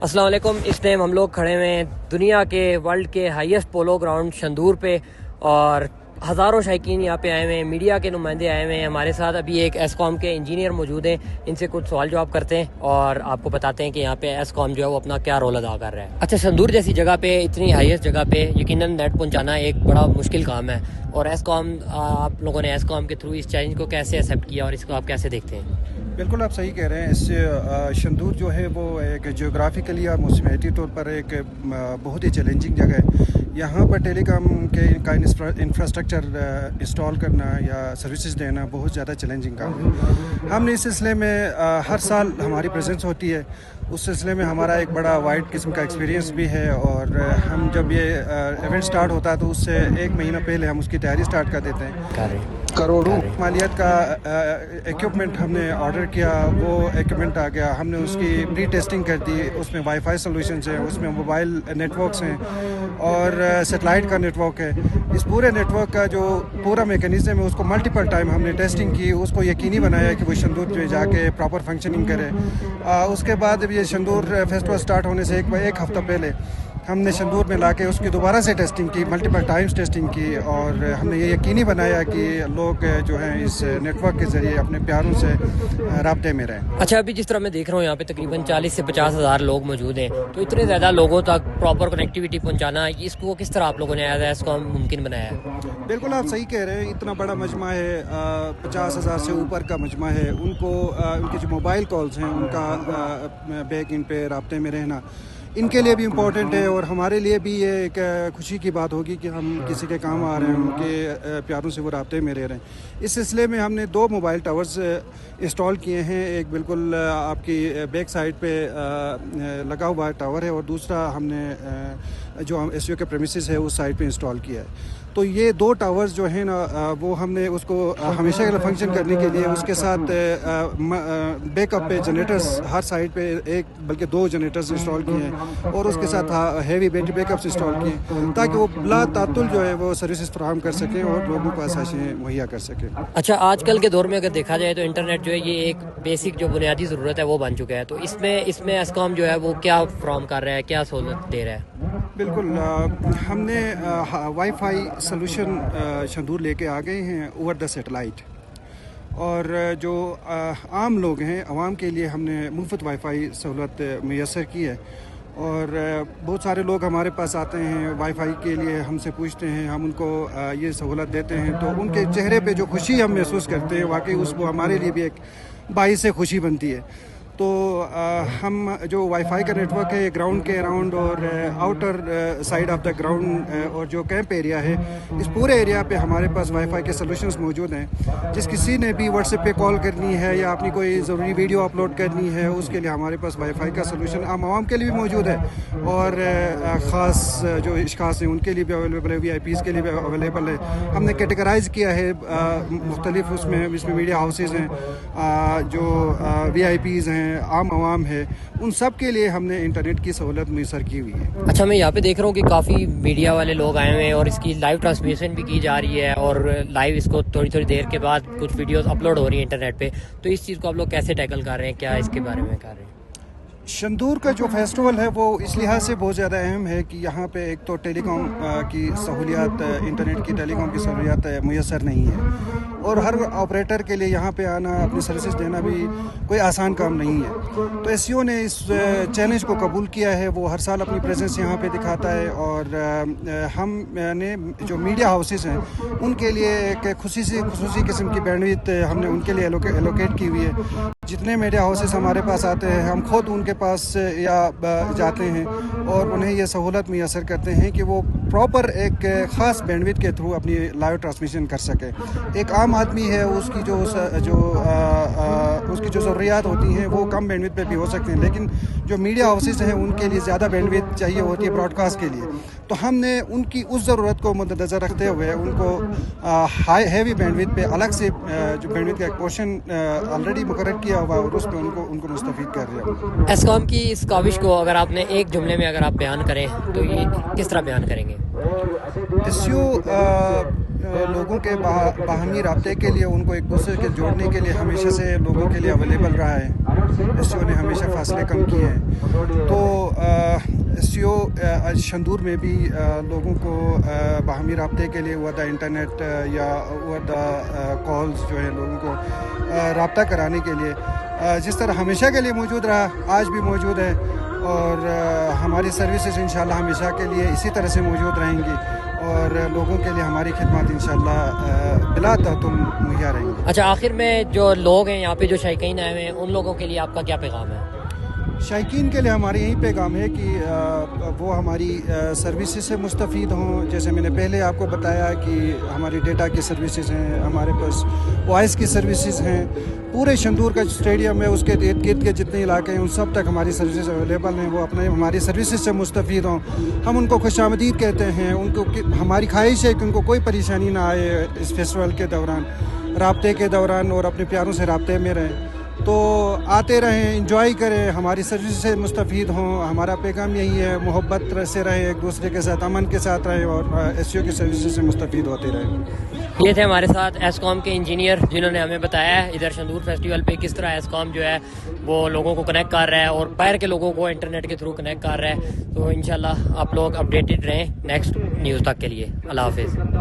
السلام علیکم. اس ٹائم ہم لوگ کھڑے ہوئے ہیں دنیا کے ورلڈ کے ہائیسٹ پولو گراؤنڈ شندور پہ، اور ہزاروں شائقین یہاں پہ آئے ہوئے ہیں، میڈیا کے نمائندے آئے ہوئے ہیں. ہمارے ساتھ ابھی ایک ایس کام کے انجینئر موجود ہیں، ان سے کچھ سوال جواب کرتے ہیں اور آپ کو بتاتے ہیں کہ یہاں پہ ایس کام جو ہے وہ اپنا کیا رول ادا کر رہا ہے. اچھا، شندور جیسی جگہ پہ، اتنی ہائیسٹ جگہ پہ یقیناً نیٹ پہنچانا ایک بڑا مشکل کام ہے، اور ایس کام آپ لوگوں نے ایس کام کے تھرو اس چیلنج کو کیسے ایکسیپٹ کیا اور اس کو آپ کیسے دیکھتے ہیں؟ بالکل آپ صحیح کہہ رہے ہیں. اس شندور جو ہے وہ ایک جیوگرافیکلی اور موسمیاتی طور پر ایک بہت ہی چیلنجنگ جگہ ہے. یہاں پر ٹیلی کام کا انفراسٹرکچر انسٹال کرنا یا سروسز دینا بہت زیادہ چیلنجنگ کام ہے. ہم نے اس سلسلے میں ہر سال ہماری پریزنس ہوتی ہے. اس سلسلے میں ہمارا ایک بڑا وائڈ قسم کا ایکسپیرینس بھی ہے، اور ہم جب یہ ایونٹ سٹارٹ ہوتا ہے تو اس سے ایک مہینہ پہلے ہم اس کی تیاری سٹارٹ کر دیتے ہیں. کروڑوں مالیت کا ایکوپمنٹ ہم نے آرڈر کیا، وہ ایکوپمنٹ آ گیا، ہم نے اس کی پری ٹیسٹنگ کر دی. اس میں وائی فائی سولوشنز ہیں، اس میں موبائل نیٹ ورکس ہیں اور سیٹلائٹ کا نیٹ ورک ہے. اس پورے نیٹ ورک کا جو پورا میکینزم ہے اس کو ملٹیپل ٹائم ہم نے ٹیسٹنگ کی، اس کو یقینی بنایا کہ وہ شندور میں جا کے پراپر فنکشننگ کرے. اس کے بعد یہ شندور فیسٹیول سٹارٹ ہونے سے ایک ہفتہ پہلے ہم نے شندور میں لا کے اس کی دوبارہ سے ٹیسٹنگ کی، ملٹیپل ٹائمز ٹیسٹنگ کی، اور ہم نے یہ یقینی بنایا کہ لوگ جو ہیں اس نیٹ ورک کے ذریعے اپنے پیاروں سے رابطے میں رہیں. اچھا، ابھی جس طرح میں دیکھ رہا ہوں یہاں پہ تقریباً 40 سے 50 ہزار لوگ موجود ہیں، تو اتنے زیادہ لوگوں تک پراپر کنیکٹیوٹی پہنچانا، اس کو کس طرح آپ لوگوں نے ایز ایس کام ممکن بنایا ہے؟ بالکل آپ صحیح کہہ رہے ہیں. اتنا بڑا مجمع ہے، 50,000 سے اوپر کا مجمع ہے. ان کی جو موبائل کالز ہیں ان کا بیک ان پہ رابطے میں رہنا ان کے لیے بھی امپورٹنٹ ہے، اور ہمارے لیے بھی یہ ایک خوشی کی بات ہوگی کہ ہم کسی کے کام آ رہے ہیں، ان کے پیاروں سے وہ رابطے میں رہ رہے ہیں. اس سلسلے میں ہم نے 2 موبائل ٹاورز انسٹال کیے ہیں. ایک بالکل آپ کی بیک سائڈ پہ لگا ہوا ٹاور ہے، اور دوسرا ہم نے جو ایس یو کے پریمیسز ہے اس سائڈ پہ انسٹال کیا ہے. تو یہ 2 ٹاورز جو ہیں نا وہ ہم نے اس کو ہمیشہ کے لیے فنکشن کرنے کے لیے اس کے ساتھ بیک اپ پہ جنریٹرز ہر سائڈ پہ ایک بلکہ 2 جنریٹرز انسٹال کیے ہیں، اور اس کے ساتھ heavy battery back ups install کیے ہیں تاکہ وہ بلا تعطل جو ہے وہ سروسز فراہم کر سکیں اور لوگوں کو آسائشیں مہیا کر سکیں. اچھا، آج کل کے دور میں اگر دیکھا جائے تو انٹرنیٹ جو ہے یہ ایک بیسک جو بنیادی ضرورت ہے وہ بن چکا ہے، تو اس میں ایس کام جو ہے وہ کیا فراہم کر رہا ہے، کیا سہولت دے رہا ہے؟ بالکل ہم نے وائی فائی سلوشن شندور لے کے آ گئے ہیں اوور دا سیٹلائٹ، اور جو عام لوگ ہیں عوام کے لیے ہم نے مفت وائی فائی سہولت میسر کی ہے. اور بہت سارے لوگ ہمارے پاس آتے ہیں وائی فائی کے لیے، ہم سے پوچھتے ہیں، ہم ان کو یہ سہولت دیتے ہیں، تو ان کے چہرے پہ جو خوشی ہم محسوس کرتے ہیں واقعی اس کو ہمارے لیے بھی ایک باعث خوشی بنتی ہے. تو ہم جو وائی فائی کا نیٹ ورک ہے گراؤنڈ کے اراؤنڈ اور outer side of the ground اور جو کیمپ ایریا ہے، اس پورے ایریا پہ ہمارے پاس وائی فائی کے سلوشنز موجود ہیں. جس کسی نے بھی واٹس ایپ پہ کال کرنی ہے یا اپنی کوئی ضروری ویڈیو اپلوڈ کرنی ہے، اس کے لیے ہمارے پاس وائی فائی کا سلوشن عام عوام کے لیے بھی موجود ہے، اور خاص جو اشخاص ہیں ان کے لیے بھی اویلیبل ہے، وی آئی پیز کے لیے بھی اویلیبل ہے. ہم نے کیٹیگرائز کیا ہے مختلف، اس میں میڈیا ہاؤسز ہیں، جو وی آئی پیز ہیں، عام عوام ہے، ان سب کے لیے ہم نے انٹرنیٹ کی سہولت میسر کی ہوئی ہے. اچھا، میں یہاں پہ دیکھ رہا ہوں کہ کافی میڈیا والے لوگ آئے ہوئے ہیں اور اس کی لائیو ٹرانسمیشن بھی کی جا رہی ہے، اور لائیو اس کو تھوڑی دیر کے بعد کچھ ویڈیوز اپلوڈ ہو رہی ہیں انٹرنیٹ پہ. تو اس چیز کو آپ لوگ کیسے ٹیکل کر رہے ہیں، کیا اس کے بارے میں کر رہے ہیں؟ شندور کا جو فیسٹیول ہے وہ اس لحاظ سے بہت زیادہ اہم ہے کہ یہاں پہ ایک تو ٹیلی کام کی سہولیات، انٹرنیٹ کی ٹیلی کام کی سہولیات میسر نہیں ہے، اور ہر آپریٹر کے لیے یہاں پہ آنا، اپنی سروسز دینا بھی کوئی آسان کام نہیں ہے. تو ایس سی او نے اس چیلنج کو قبول کیا ہے. وہ ہر سال اپنی پریزنس یہاں پہ دکھاتا ہے، اور ہم نے جو میڈیا ہاؤسز ہیں ان کے لیے ایک خصوصی قسم کی بینڈویڈتھ ہم نے ان کے لیے ایلوکیٹ کی ہوئی ہے. جتنے میڈیا ہاؤسز ہمارے پاس آتے ہیں ہم خود ان کے پاس یا جاتے ہیں اور انہیں یہ سہولت میسر کرتے ہیں کہ وہ پراپر ایک خاص بینڈویڈتھ کے تھرو اپنی لائیو ٹرانسمیشن کر سکے. ایک عام آدمی ہے، اس کی جو ضروریات ہوتی ہیں وہ کم بینڈویڈتھ پہ بھی ہو سکتے ہیں، لیکن جو میڈیا ہاؤسز ہیں ان کے لیے زیادہ بینڈویڈتھ چاہیے ہوتی ہے براڈ کاسٹ کے لیے. تو ہم نے ان کی اس ضرورت کو مد نظر رکھتے ہوئے ان کو ہیوی بینڈویڈتھ پہ الگ سے جو بینڈویڈتھ کا ایک پورشن آلریڈی مقرر کیا ہوا ہے اور اس پہ ان کو مستفید کر رہے ہیں. ایس کام کی اس کاوش کو اگر آپ نے ایک جملے میں اگر آپ بیان کریں تو یہ کس طرح بیان کریں گے؟ ایس یو لوگوں کے باہمی رابطے کے لیے، ان کو ایک دوسرے کے جوڑنے کے لیے ہمیشہ سے لوگوں کے لیے اویلیبل رہا ہے. ایس سی او نے ہمیشہ فاصلے کم کیے ہیں. تو ایس سی او شندور میں بھی لوگوں کو باہمی رابطے کے لیے ہوا دا انٹرنیٹ یا ہوا دا کالز جو ہے لوگوں کو رابطہ کرانے کے لیے جس طرح ہمیشہ کے لیے موجود رہا، آج بھی موجود ہے. اور ہماری سروسز انشاءاللہ ہمیشہ کے لیے اسی طرح سے موجود رہیں گی اور لوگوں کے لیے ہماری خدمات انشاءاللہ بلا تعطل مہیا رہیں گی. اچھا، آخر میں جو لوگ ہیں یہاں پہ جو شائقین آئے ہوئے ہیں ان لوگوں کے لیے آپ کا کیا پیغام ہے؟ شائقین کے لیے ہمارے یہی پیغام ہے کہ وہ ہماری سروسز سے مستفید ہوں. جیسے میں نے پہلے آپ کو بتایا کہ ہماری ڈیٹا کی سروسز ہیں، ہمارے پاس وائس کی سروسز ہیں. پورے شندور کا اسٹیڈیم ہے، اس کے ارد گرد کے جتنے علاقے ہیں ان سب تک ہماری سروسز اویلیبل ہیں. وہ اپنے ہماری سروسز سے مستفید ہوں. ہم ان کو خوش آمدید کہتے ہیں. ان کو ہماری خواہش ہے کہ ان کو کوئی پریشانی نہ آئے اس فیسٹیول کے دوران، رابطے کے دوران، اور اپنے پیاروں سے رابطے میں رہیں. تو آتے رہیں، انجوائے کریں، ہماری سروس سے مستفید ہوں. ہمارا پیغام یہی ہے، محبت سے رہیں، ایک دوسرے کے ساتھ امن کے ساتھ رہیں اور ایس سی او کی سروسز سے مستفید ہوتے رہیں. یہ تھے ہمارے ساتھ ایس کام کے انجینئر جنہوں نے ہمیں بتایا ہے ادھر شندور فیسٹیول پہ کس طرح ایس کام جو ہے وہ لوگوں کو کنیکٹ کر رہا ہے اور باہر کے لوگوں کو انٹرنیٹ کے تھرو کنیکٹ کر رہا ہے. تو انشاءاللہ آپ لوگ اپڈیٹڈ رہیں نیکسٹ نیوز تک کے لیے. اللہ حافظ.